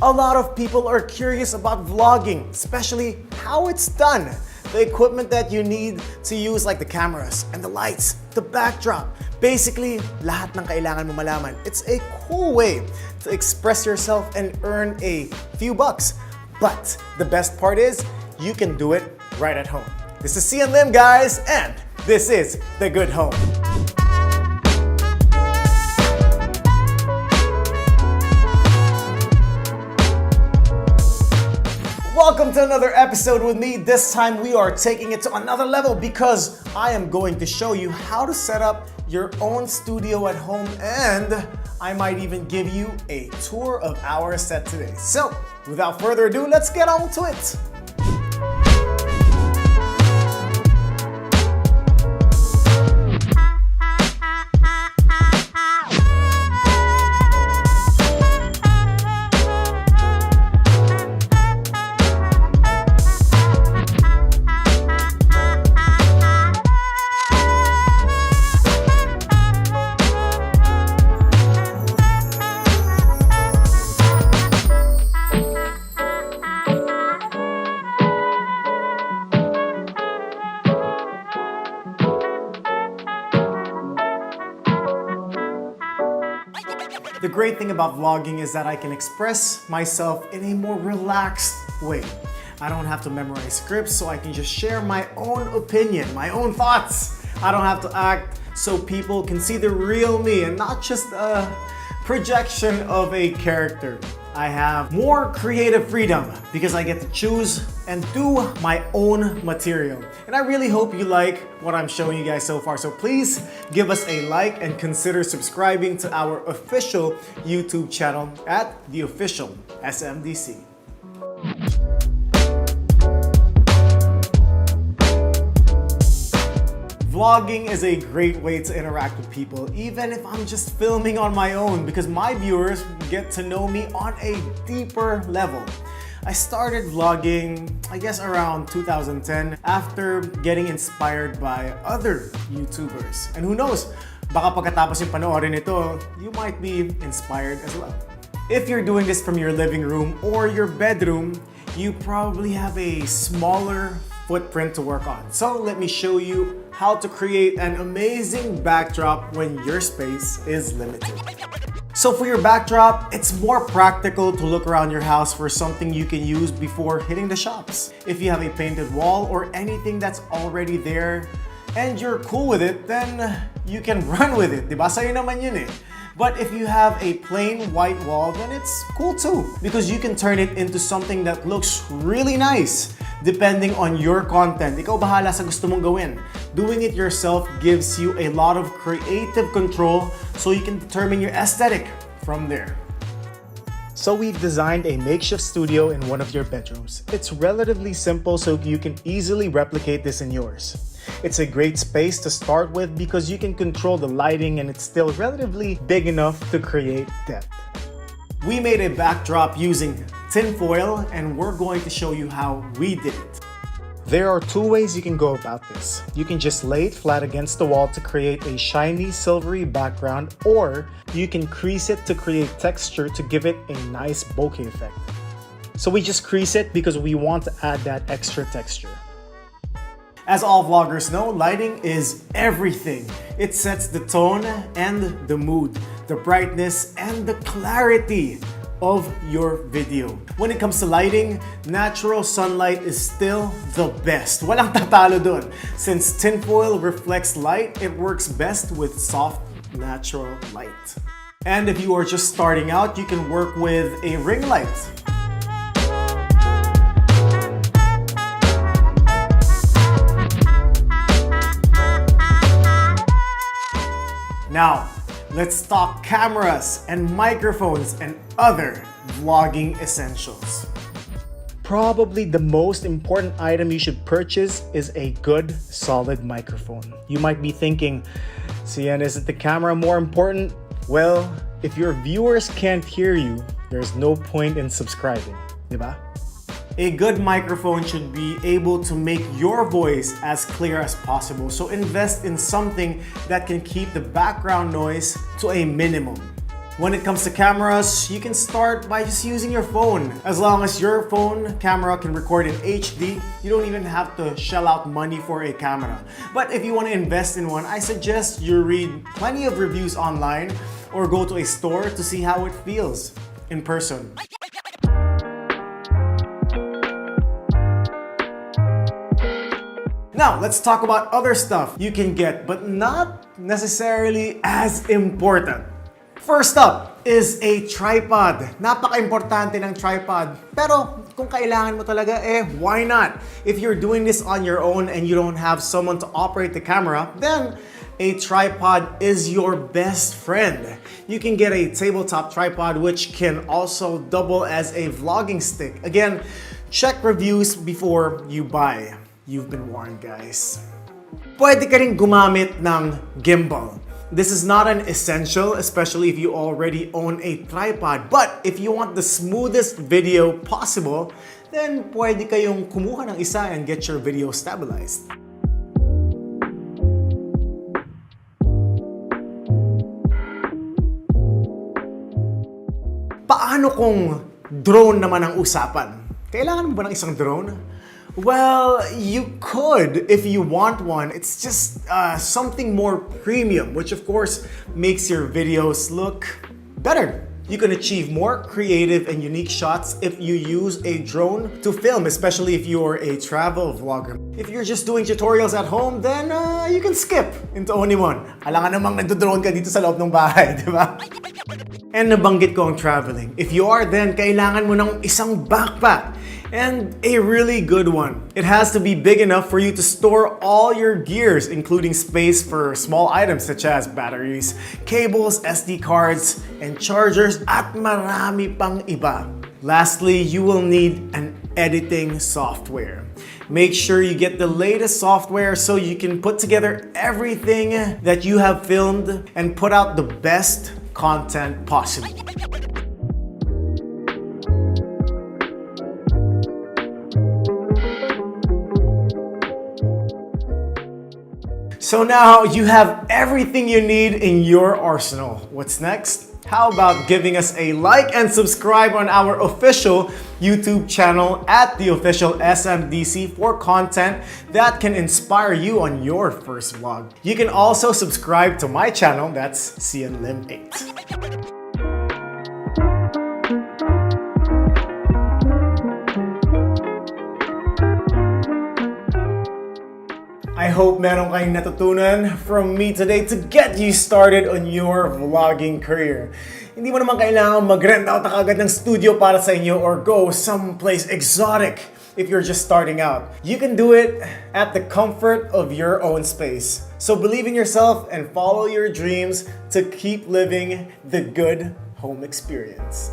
A lot of people are curious about vlogging, especially how it's done. The equipment that you need to use, like the cameras and the lights, the backdrop. Basically, lahat ng kailangan mo malaman. It's a cool way to express yourself and earn a few bucks. But the best part is, you can do it right at home. This is Xian Lim, guys, and this is The Good Home. Welcome to another episode with me. This time we are taking it to another level because I am going to show you how to set up your own studio at home, and I might even give you a tour of our set today. So, without further ado, let's get on to it. The great thing about vlogging is that I can express myself in a more relaxed way. I don't have to memorize scripts, so I can just share my own opinion, my own thoughts. I don't have to act, so people can see the real me and not just a projection of a character. I have more creative freedom because I get to choose and do my own material. And I really hope you like what I'm showing you guys so far. So please give us a like and consider subscribing to our official YouTube channel at The Official SMDC. Vlogging is a great way to interact with people, even if I'm just filming on my own, because my viewers get to know me on a deeper level. I started vlogging, I guess, around 2010 after getting inspired by other YouTubers. And who knows, baka pagkatapos yung panoorin ito, you might be inspired as well. If you're doing this from your living room or your bedroom, you probably have a smaller footprint to work on. So let me show you how to create an amazing backdrop when your space is limited. So for your backdrop, it's more practical to look around your house for something you can use before hitting the shops. If you have a painted wall or anything that's already there and you're cool with it, then you can run with it. Diba? Sa'yo naman yun eh. But if you have a plain white wall, then it's cool too, because you can turn it into something that looks really nice depending on your content. Ikaw bahala sa gusto mong gawin. Doing it yourself gives you a lot of creative control, so you can determine your aesthetic from there. So we've designed a makeshift studio in one of your bedrooms. It's relatively simple, so you can easily replicate this in yours. It's a great space to start with because you can control the lighting and it's still relatively big enough to create depth. We made a backdrop using tinfoil, and we're going to show you how we did it. There are two ways you can go about this. You can just lay it flat against the wall to create a shiny silvery background, or you can crease it to create texture to give it a nice bokeh effect. So we just crease it because we want to add that extra texture. As all vloggers know, lighting is everything. It sets the tone and the mood, the brightness and the clarity of your video. When it comes to lighting, natural sunlight is still the best. Walang tatalo dun. Since tinfoil reflects light, it works best with soft, natural light. And if you are just starting out, you can work with a ring light. Now, let's talk cameras and microphones and other vlogging essentials. Probably the most important item you should purchase is a good, solid microphone. You might be thinking, Xian, isn't the camera more important? Well, if your viewers can't hear you, there's no point in subscribing, diba? A good microphone should be able to make your voice as clear as possible, so invest in something that can keep the background noise to a minimum. When it comes to cameras, you can start by just using your phone. As long as your phone camera can record in HD, you don't even have to shell out money for a camera. But if you want to invest in one, I suggest you read plenty of reviews online or go to a store to see how it feels in person. Now, let's talk about other stuff you can get, but not necessarily as important. First up is a tripod. Napaka-importante ng tripod. Pero kung kailangan mo talaga, why not? If you're doing this on your own and you don't have someone to operate the camera, then a tripod is your best friend. You can get a tabletop tripod which can also double as a vlogging stick. Again, check reviews before you buy. You've been warned, guys. Pwede ka rin gumamit ng gimbal. This is not an essential, especially if you already own a tripod. But if you want the smoothest video possible, then pwede kayong kumuha ng isa and get your video stabilized. Paano kung drone naman ang usapan? Kailangan mo ba ng isang drone? Well, you could if you want one. It's just something more premium, which of course makes your videos look better. You can achieve more creative and unique shots if you use a drone to film, especially if you're a travel vlogger. If you're just doing tutorials at home, then you can skip into only one. Alangan namang nagdo-drone ka dito sa loob ng bahay, di ba? And nabanggit ko ang traveling. If you are, then kailangan mo ng isang backpack. And a really good one. It has to be big enough for you to store all your gears, including space for small items such as batteries, cables, SD cards, and chargers, at marami pang iba. Lastly, you will need an editing software. Make sure you get the latest software so you can put together everything that you have filmed and put out the best content possible. So now you have everything you need in your arsenal. What's next? How about giving us a like and subscribe on our official YouTube channel at the official SMDC for content that can inspire you on your first vlog. You can also subscribe to my channel, that's Xian Lim 8. I hope meron kayong natutunan from me today to get you started on your vlogging career. Hindi mo naman kailangan mag-rent out agad ng studio para sa inyo or go someplace exotic if you're just starting out. You can do it at the comfort of your own space. So believe in yourself and follow your dreams to keep living the good home experience.